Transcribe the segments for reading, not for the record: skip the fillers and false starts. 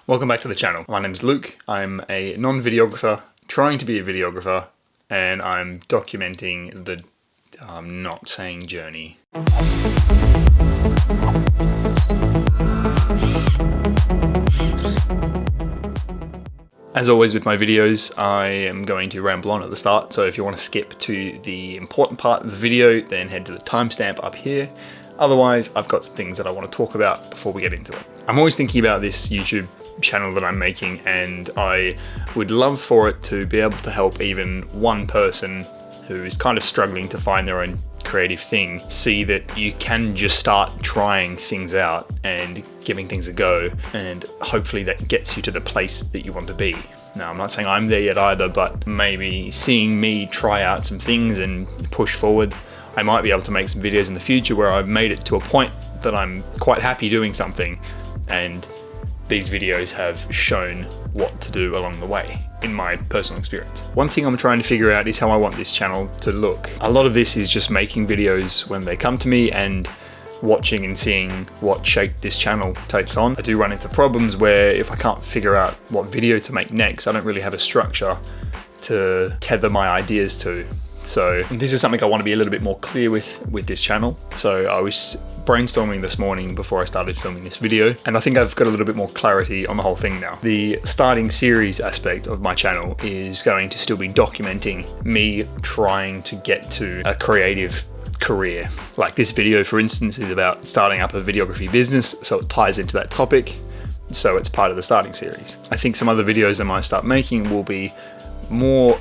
Welcome back to the channel. My name is Luke. I'm a non-videographer, trying to be a videographer, and I'm documenting the I'm not saying journey. As always with my videos, I am going to ramble on at the start, so if you want to skip to the important part of the video, then head to the timestamp up here. Otherwise, I've got some things that I want to talk about before we get into it. I'm always thinking about this YouTube channel that I'm making, and I would love for it to be able to help even one person who is kind of struggling to find their own creative thing see that you can just start trying things out and giving things a go, and hopefully that gets you to the place that you want to be. Now, I'm not saying I'm there yet either, but maybe seeing me try out some things and push forward, I might be able to make some videos in the future where I've made it to a point that I'm quite happy doing something, and these videos have shown what to do along the way, in my personal experience. One thing I'm trying to figure out is how I want this channel to look. A lot of this is just making videos when they come to me and watching and seeing what shape this channel takes on. I do run into problems where if I can't figure out what video to make next, I don't really have a structure to tether my ideas to. So this is something I want to be a little bit more clear with this channel. So I was brainstorming this morning before I started filming this video, and I think I've got a little bit more clarity on the whole thing now. The starting series aspect of my channel is going to still be documenting me trying to get to a creative career. Like this video, for instance, is about starting up a videography business, so it ties into that topic. So it's part of the starting series. I think some other videos I might start making will be more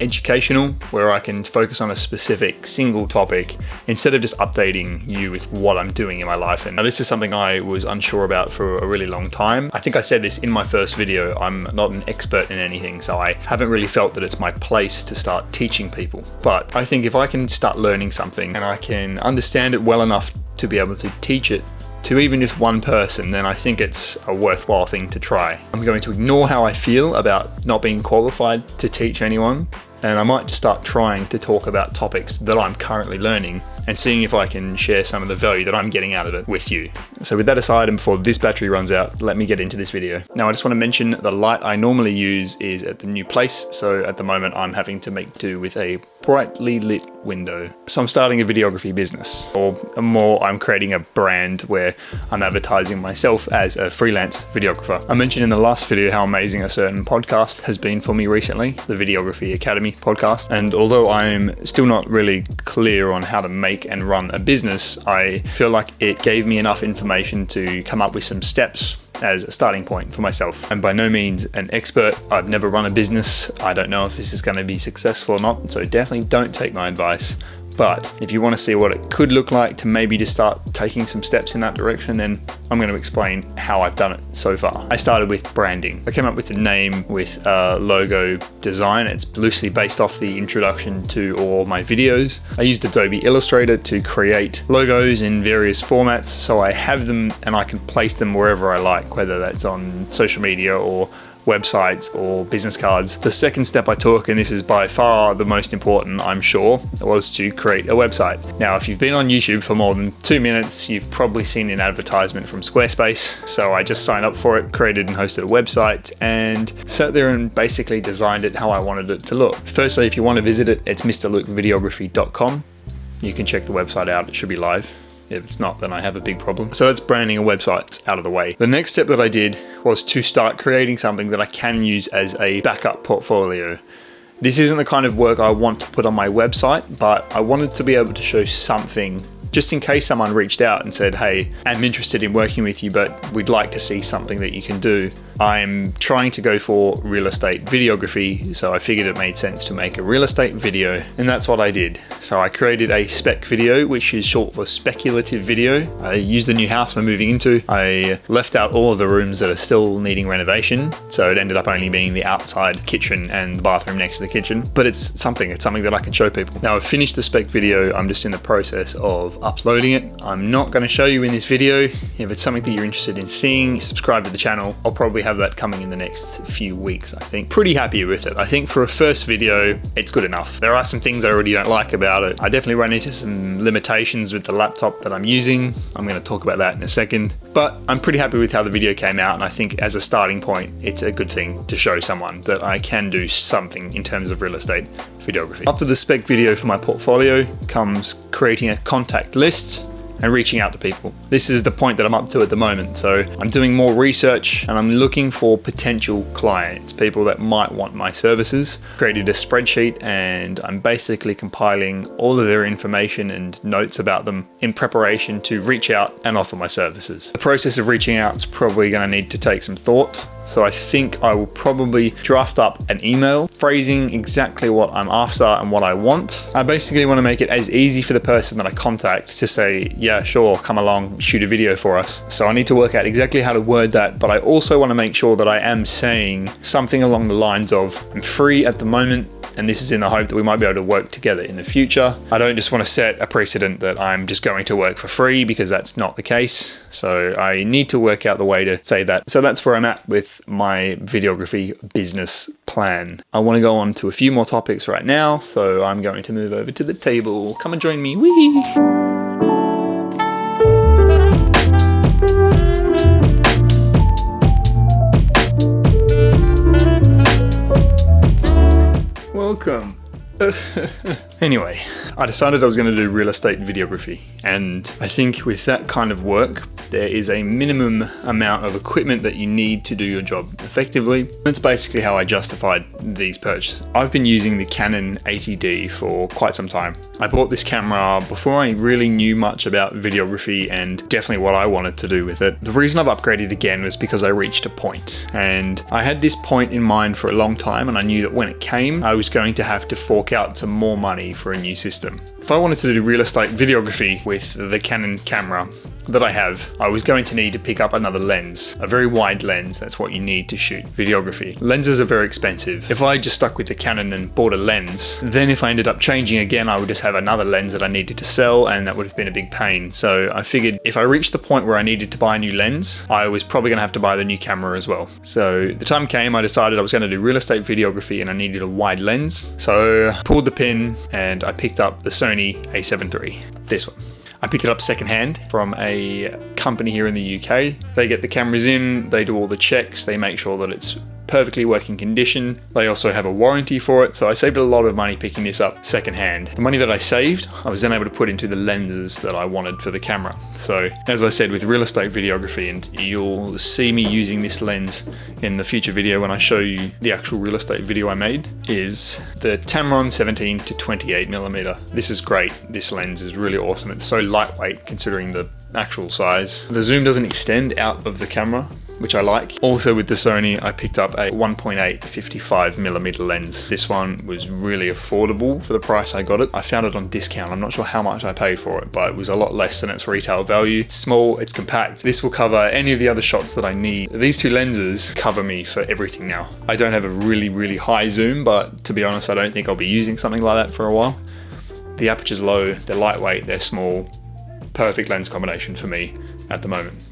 educational, where I can focus on a specific single topic instead of just updating you with what I'm doing in my life. And now this is something I was unsure about for a really long time. I think I said this in my first video, I'm not an expert in anything, so I haven't really felt that it's my place to start teaching people. But I think if I can start learning something and I can understand it well enough to be able to teach it to even just one person, then I think it's a worthwhile thing to try. I'm going to ignore how I feel about not being qualified to teach anyone, and I might just start trying to talk about topics that I'm currently learning and seeing if I can share some of the value that I'm getting out of it with you. So with that aside, and before this battery runs out, let me get into this video. Now, I just want to mention the light I normally use is at the new place, so at the moment I'm having to make do with a brightly lit window. So I'm starting a videography business, or more, I'm creating a brand where I'm advertising myself as a freelance videographer. I mentioned in the last video how amazing a certain podcast has been for me recently, the Videography Academy podcast, and although I'm still not really clear on how to make and run a business, I feel like it gave me enough information to come up with some steps as a starting point for myself. I'm by no means an expert. I've never run a business. I don't know if this is going to be successful or not, so definitely don't take my advice. But if you want to see what it could look like to maybe just start taking some steps in that direction, then I'm going to explain how I've done it so far. I started with branding. I came up with the name with a logo design. It's loosely based off the introduction to all my videos. I used Adobe Illustrator to create logos in various formats, so I have them and I can place them wherever I like, whether that's on social media or websites or business cards. The second step I took, and this is by far the most important, I'm sure, was to create a website. Now, if you've been on YouTube for more than 2 minutes, you've probably seen an advertisement from Squarespace. So I just signed up for it, created and hosted a website, and sat there and basically designed it how I wanted it to look. Firstly, if you want to visit it, it's mrlukevideography.com. You can check the website out, it should be live. If it's not, then I have a big problem. So that's branding a website out of the way. The next step that I did was to start creating something that I can use as a backup portfolio. This isn't the kind of work I want to put on my website, but I wanted to be able to show something just in case someone reached out and said, hey, I'm interested in working with you, but we'd like to see something that you can do. I'm trying to go for real estate videography, so I figured it made sense to make a real estate video, and that's what I did. So I created a spec video, which is short for speculative video. I used the new house we're moving into. I left out all of the rooms that are still needing renovation, so it ended up only being the outside kitchen and the bathroom next to the kitchen, but it's something that I can show people. Now I've finished the spec video, I'm just in the process of uploading it. I'm not going to show you in this video. If it's something that you're interested in seeing, subscribe to the channel. I'll probably probably have that coming in the next few weeks, I think. Pretty happy with it. I think for a first video, it's good enough. There are some things I already don't like about it. I definitely run into some limitations with the laptop that I'm using. I'm going to talk about that in a second. But I'm pretty happy with how the video came out, and I think as a starting point, it's a good thing to show someone that I can do something in terms of real estate videography. After the spec video for my portfolio comes creating a contact list and reaching out to people. This is the point that I'm up to at the moment. So I'm doing more research and I'm looking for potential clients, people that might want my services. Created a spreadsheet and I'm basically compiling all of their information and notes about them in preparation to reach out and offer my services. The process of reaching out is probably going to need to take some thought. So I think I will probably draft up an email phrasing exactly what I'm after and what I want. I basically want to make it as easy for the person that I contact to say, yeah, sure, come along, shoot a video for us. So I need to work out exactly how to word that, but I also want to make sure that I am saying something along the lines of, I'm free at the moment, and this is in the hope that we might be able to work together in the future. I don't just want to set a precedent that I'm just going to work for free, because that's not the case. So I need to work out the way to say that. So that's where I'm at with my videography business plan. I want to go on to a few more topics right now, so I'm going to move over to the table. Come and join me. Whee! Welcome. Anyway, I decided I was going to do real estate videography, and I think with that kind of work, there is a minimum amount of equipment that you need to do your job effectively. That's basically how I justified these purchases. I've been using the Canon A7iii for quite some time. I bought this camera before I really knew much about videography and definitely what I wanted to do with it. The reason I've upgraded again was because I reached a point, and I had this point in mind for a long time, and I knew that when it came, I was going to have to fork out some more money for a new system. If I wanted to do real estate videography with the Canon camera that I have, I was going to need to pick up another lens, a very wide lens. That's what you need to shoot videography. Lenses are very expensive. If I just stuck with the Canon and bought a lens, then if I ended up changing again, I would just have another lens that I needed to sell, and that would have been a big pain. So I figured if I reached the point where I needed to buy a new lens, I was probably going to have to buy the new camera as well. So the time came, I decided I was going to do real estate videography and I needed a wide lens. So I pulled the pin and I picked up the Sony A7iii, this one. I picked it up secondhand from a company here in the UK. They get the cameras in, they do all the checks, they make sure that it's perfectly working condition. They also have a warranty for it, so I saved a lot of money picking this up secondhand. The money that I saved, I was then able to put into the lenses that I wanted for the camera. So as I said, with real estate videography, and you'll see me using this lens in the future video when I show you the actual real estate video I made, is the Tamron 17 to 28mm. This is great. This lens is really awesome. It's so lightweight considering the actual size. The zoom doesn't extend out of the camera, which I like. Also with the Sony, I picked up a 1.8 55mm lens. This one was really affordable for the price I got it. I found it on discount. I'm not sure how much I paid for it, but it was a lot less than its retail value. It's small, it's compact. This will cover any of the other shots that I need. These two lenses cover me for everything now. I don't have a really high zoom, but to be honest, I don't think I'll be using something like that for a while. The aperture's low, they're lightweight, they're small. Perfect lens combination for me at the moment.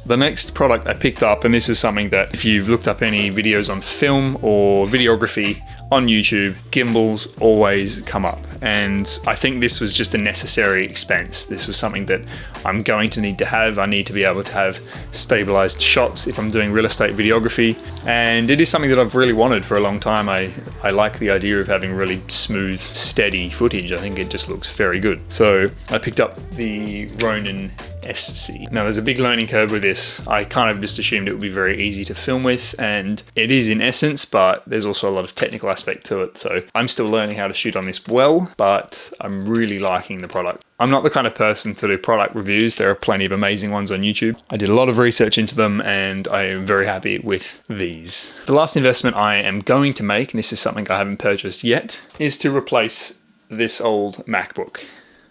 The next product I picked up, and this is something that if you've looked up any videos on film or videography on YouTube, gimbals always come up. And I think this was just a necessary expense. This was something that I'm going to need to have. I need to be able to have stabilized shots if I'm doing real estate videography. And it is something that I've really wanted for a long time. I like the idea of having really smooth, steady footage. I think it just looks very good. So I picked up the Ronin SC. Now there's a big learning curve with this. I kind of just assumed it would be very easy to film with, and it is in essence, but there's also a lot of technical aspect to it. So I'm still learning how to shoot on this well, but I'm really liking the product. I'm not the kind of person to do product reviews. There are plenty of amazing ones on YouTube. I did a lot of research into them and I am very happy with these. The last investment I am going to make, and this is something I haven't purchased yet, is to replace this old MacBook.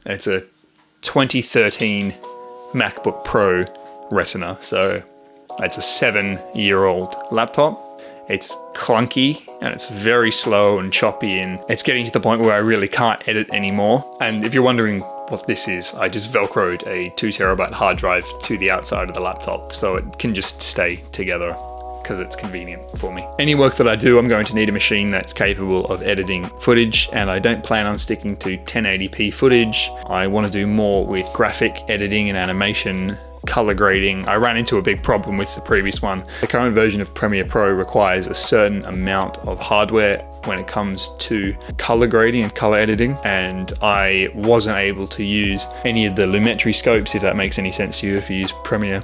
It's a 2013 Macbook Pro Retina, so it's a 7-year-old laptop. It's clunky and it's very slow and choppy, and it's getting to the point where I really can't edit anymore. And if you're wondering what this is, I just velcroed a 2TB hard drive to the outside of the laptop so it can just stay together. because it's convenient for me. Any work that I do, I'm going to need a machine that's capable of editing footage, and I don't plan on sticking to 1080p footage. I want to do more with graphic editing and animation, color grading. I ran into a big problem with the previous one. The current version of Premiere Pro requires a certain amount of hardware when it comes to color grading and color editing, and I wasn't able to use any of the Lumetri scopes, if that makes any sense to you if you use Premiere,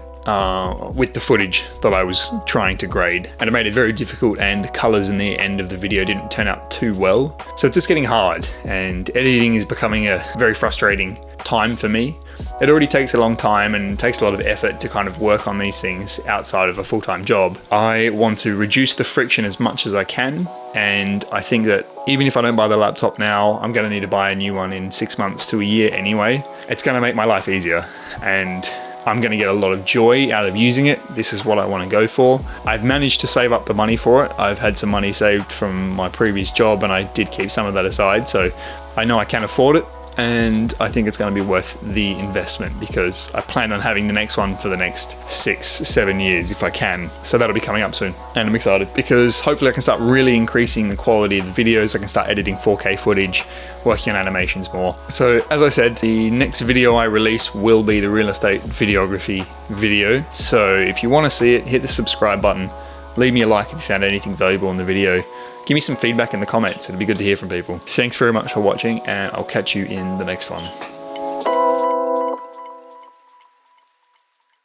with the footage that I was trying to grade, and it made it very difficult, and the colors in the end of the video didn't turn out too well. So it's just getting hard, and editing is becoming a very frustrating time for me. It already takes a long time and takes a lot of effort to kind of work on these things outside of a full-time job. I want to reduce the friction as much as I can, and I think that even if I don't buy the laptop now, I'm going to need to buy a new one in 6 months to a year anyway. It's going to make my life easier, and I'm going to get a lot of joy out of using it. This is what I want to go for. I've managed to save up the money for it. I've had some money saved from my previous job, and I did keep some of that aside, so I know I can afford it. And I think it's going to be worth the investment, because I plan on having the next one for the next 6-7 years if I can. So that'll be coming up soon. And I'm excited because hopefully I can start really increasing the quality of the videos. I can start editing 4K footage, working on animations more. So as I said, the next video I release will be the real estate videography video. So if you want to see it, hit the subscribe button. Leave me a like if you found anything valuable in the video. Give me some feedback in the comments. It'd be good to hear from people. Thanks very much for watching, and I'll catch you in the next one.